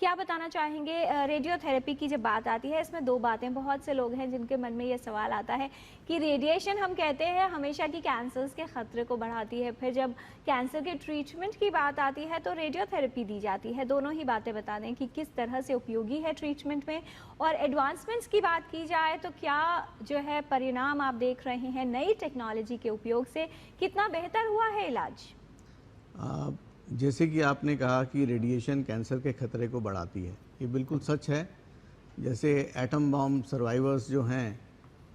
क्या बताना चाहेंगे रेडियोथेरेपी की जब बात आती है, इसमें दो बातें, बहुत से लोग हैं जिनके मन में ये सवाल आता है कि रेडिएशन हम कहते हैं हमेशा की कैंसर्स के खतरे को बढ़ाती है, फिर जब कैंसर के ट्रीटमेंट की बात आती है तो रेडियोथेरेपी दी जाती है। दोनों ही बातें बता दें कि किस तरह से उपयोगी है ट्रीटमेंट में, और एडवांसमेंट्स की बात की जाए तो क्या जो है परिणाम आप देख रहे हैं नई टेक्नोलॉजी के उपयोग से, कितना बेहतर हुआ है इलाज? जैसे कि आपने कहा कि रेडिएशन कैंसर के खतरे को बढ़ाती है, ये बिल्कुल सच है। जैसे एटम बॉम्ब सर्वाइवर्स जो हैं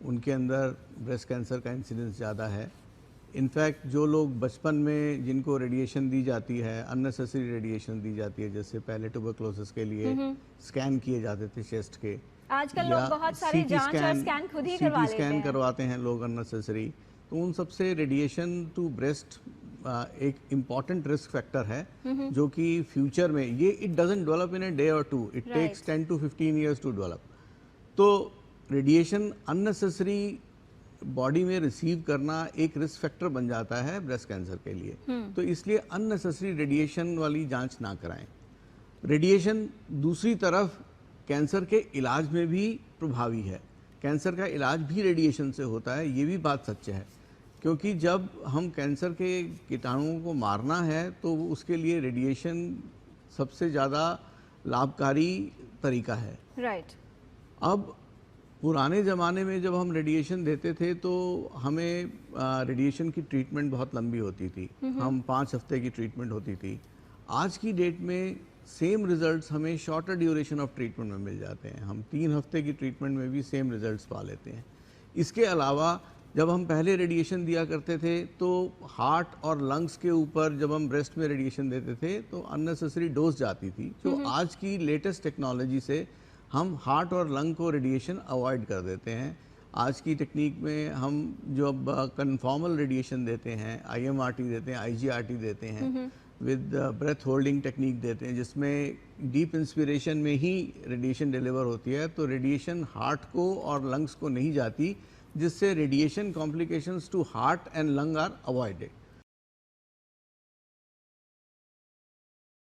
उनके अंदर ब्रेस्ट कैंसर का इंसिडेंस ज़्यादा है। इनफैक्ट जो लोग बचपन में जिनको रेडिएशन दी जाती है, अननेसेसरी रेडिएशन दी जाती है, जैसे पहले ट्यूबरक्लोसिस के लिए स्कैन किए जाते थे चेस्ट के, आजकल लोग बहुत सारे जांच और स्कैन खुद ही करवा लेते हैं, करवाते हैं लोग अननेसेसरी, तो उन सबसे रेडिएशन टू ब्रेस्ट एक इम्पॉर्टेंट रिस्क फैक्टर है जो कि फ्यूचर में ये it doesn't develop in a day और two, it takes 10 to 15 years to develop. तो रेडिएशन अननेसेसरी बॉडी में रिसीव करना एक रिस्क फैक्टर बन जाता है ब्रेस्ट कैंसर के लिए। तो इसलिए अननेसेसरी रेडिएशन वाली जांच ना कराएं। रेडिएशन दूसरी तरफ कैंसर के इलाज में भी प्रभावी है, कैंसर का इलाज भी रेडिएशन से होता है, ये भी बात सच है। क्योंकि जब हम कैंसर के कीटाणुओं को मारना है तो उसके लिए रेडिएशन सबसे ज़्यादा लाभकारी तरीका है। राइट। अब पुराने ज़माने में जब हम रेडिएशन देते थे तो हमें रेडिएशन की ट्रीटमेंट बहुत लंबी होती थी, हम 5 हफ्ते की ट्रीटमेंट होती थी। आज की डेट में सेम रिजल्ट्स हमें शॉर्टर ड्यूरेशन ऑफ ट्रीटमेंट में मिल जाते हैं, हम 3 हफ्ते की ट्रीटमेंट में भी सेम रिजल्ट्स पा लेते हैं। इसके अलावा जब हम पहले रेडिएशन दिया करते थे तो हार्ट और लंग्स के ऊपर जब हम ब्रेस्ट में रेडिएशन देते थे तो अननेसेसरी डोज जाती थी, जो आज की लेटेस्ट टेक्नोलॉजी से हम हार्ट और लंग को रेडिएशन अवॉइड कर देते हैं। आज की टेक्निक में हम जो अब कन्फॉर्मल रेडिएशन देते हैं, IMRT देते हैं, IGRT देते हैं, विद ब्रेथ होल्डिंग टेक्निक देते हैं जिसमें डीप इंस्पिरेशन में ही रेडिएशन डिलीवर होती है, तो रेडिएशन हार्ट को और लंग्स को नहीं जाती, जिससे radiation complications to heart and lung are avoided.